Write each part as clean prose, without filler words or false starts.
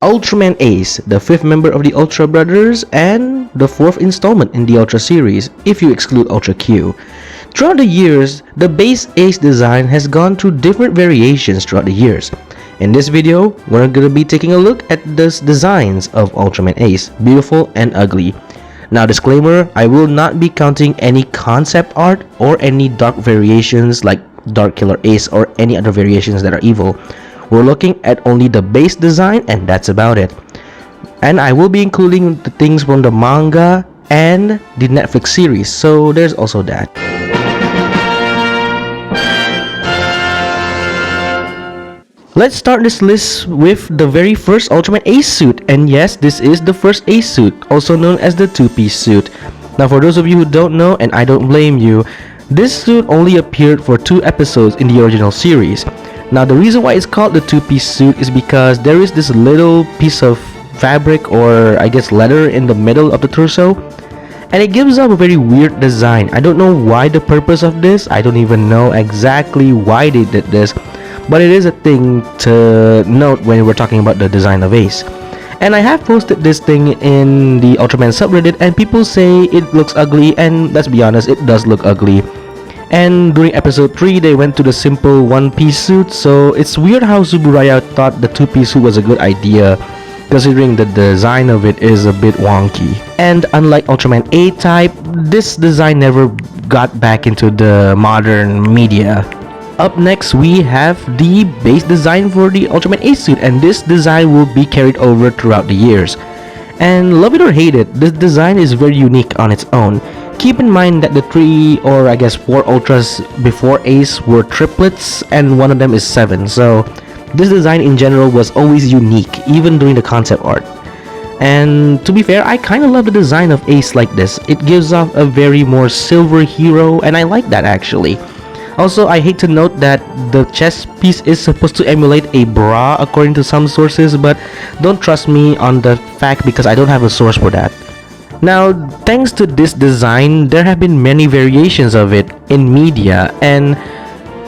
Ultraman Ace, the fifth member of the Ultra Brothers, and the fourth installment in the Ultra series, if you exclude Ultra Q. Throughout the years, the base Ace design has gone through different variations throughout the years. In this video, we're going to be taking a look at the designs of Ultraman Ace, beautiful and ugly. Now disclaimer, I will not be counting any concept art or any dark variations like Dark Killer Ace or any other variations that are evil. We're looking at only the base design and that's about it. And I will be including the things from the manga and the Netflix series, so there's also that. Let's start this list with the very first Ultraman Ace suit, and yes, this is the first Ace suit, also known as the two-piece suit. Now for those of you who don't know, and I don't blame you, this suit only appeared for 2 episodes in the original series. Now the reason why it's called the two-piece suit is because there is this little piece of fabric or I guess leather in the middle of the torso, and it gives off a very weird design. I don't know why the purpose of this, I don't even know exactly why they did this, but it is a thing to note when we're talking about the design of Ace. And I have posted this thing in the Ultraman subreddit and people say it looks ugly, and let's be honest, it does look ugly. And during episode 3 they went to the simple one-piece suit, so it's weird how Tsuburaya thought the two-piece suit was a good idea considering the design of it is a bit wonky. And unlike Ultraman A-type, this design never got back into the modern media. Up next we have the base design for the Ultraman Ace suit, and this design will be carried over throughout the years. And love it or hate it, this design is very unique on its own. Keep in mind that the 3 or I guess 4 Ultras before Ace were triplets and one of them is 7, so this design in general was always unique even during the concept art. And to be fair, I kinda love the design of Ace like this. It gives off a very more silver hero and I like that actually. Also, I hate to note that the chest piece is supposed to emulate a bra according to some sources, but don't trust me on the fact because I don't have a source for that. Now, thanks to this design, there have been many variations of it in media, and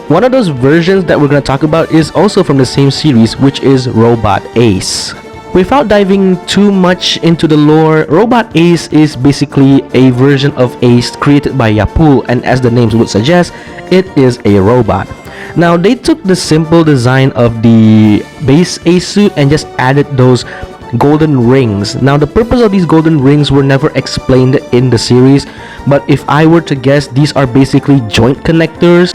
one of those versions that we're going to talk about is also from the same series, which is Robot Ace. Without diving too much into the lore, Robot Ace is basically a version of Ace created by Yapul, and as the name would suggest, it is a robot. Now, they took the simple design of the base Ace suit and just added those golden rings. Now, the purpose of these golden rings were never explained in the series, but if I were to guess, these are basically joint connectors.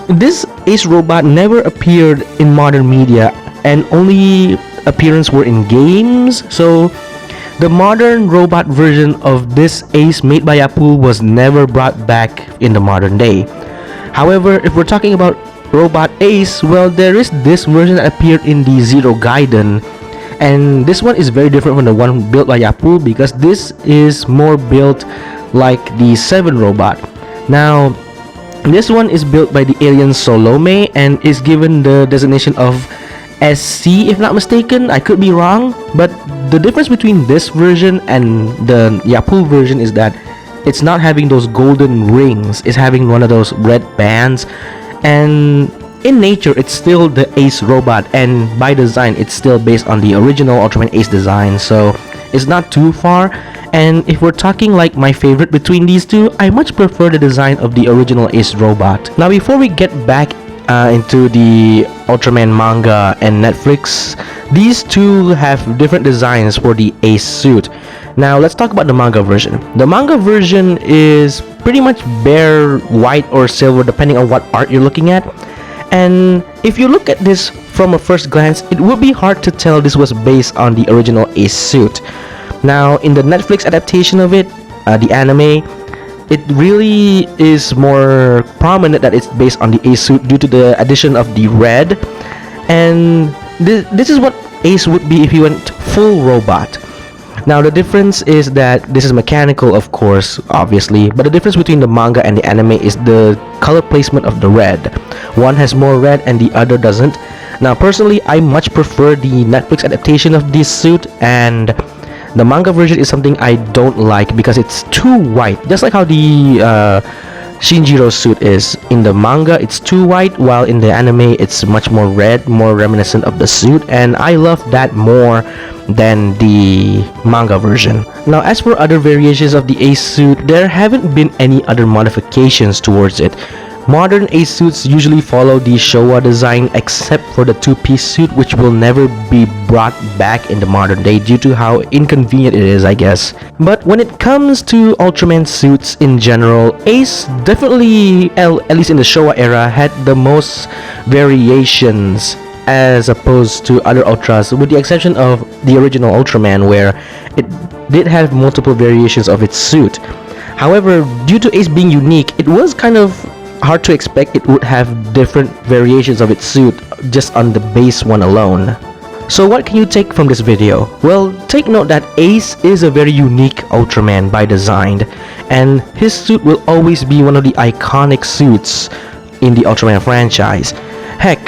This Ace robot never appeared in modern media and only appearance were in games, so the modern robot version of this Ace made by Yapul was never brought back in the modern day. However, if we're talking about Robot Ace, well, there is this version that appeared in the Zero Gaiden, and this one is very different from the one built by Yapul because this is more built like the 7 robot. Now, this one is built by the alien Solome and is given the designation of SC if not mistaken. I could be wrong, but the difference between this version and the Yapul version is that it's not having those golden rings, it's having one of those red bands, and in nature it's still the Ace robot, and by design it's still based on the original Ultraman Ace design, so it's not too far. And if we're talking like my favorite between these two, I much prefer the design of the original Ace robot. Now before we get back into the Ultraman manga and Netflix, these two have different designs for the Ace suit. Now let's talk about the manga version. The manga version is pretty much bare white or silver depending on what art you're looking at, and if you look at this from a first glance, it would be hard to tell this was based on the original Ace suit. Now in the Netflix adaptation of it, the anime, it really is more prominent that it's based on the Ace suit due to the addition of the red, and this is what Ace would be if he went full robot. Now the difference is that this is mechanical, of course, obviously, but the difference between the manga and the anime is the color placement of the red. One has more red and the other doesn't. Now personally, I much prefer the Netflix adaptation of this suit, and the manga version is something I don't like because it's too white, just like how the Shinjiro's suit is. In the manga, it's too white, while in the anime, it's much more red, more reminiscent of the suit, and I love that more than the manga version. Now, as for other variations of the Ace suit, there haven't been any other modifications towards it. Modern Ace suits usually follow the Showa design except for the two-piece suit, which will never be brought back in the modern day due to how inconvenient it is, I guess. But when it comes to Ultraman suits in general, Ace definitely, at least in the Showa era, had the most variations as opposed to other Ultras, with the exception of the original Ultraman, where it did have multiple variations of its suit. However, due to Ace being unique, it was kind of hard to expect it would have different variations of its suit just on the base one alone. So what can you take from this video? Well, take note that Ace is a very unique Ultraman by design, and his suit will always be one of the iconic suits in the Ultraman franchise. Heck,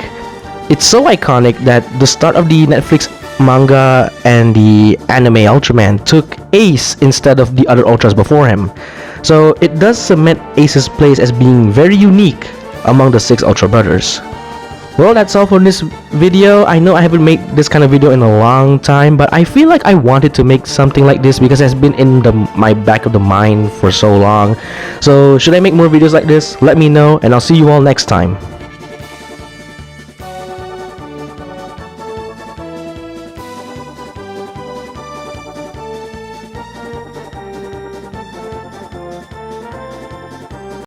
it's so iconic that the start of the Netflix manga and the anime Ultraman took Ace instead of the other Ultras before him. So it does cement Ace's place as being very unique among the 6 Ultra Brothers. Well, that's all for this video. I know I haven't made this kind of video in a long time, but I feel like I wanted to make something like this because it's been in my back of the mind for so long. So should I make more videos like this? Let me know, and I'll see you all next time.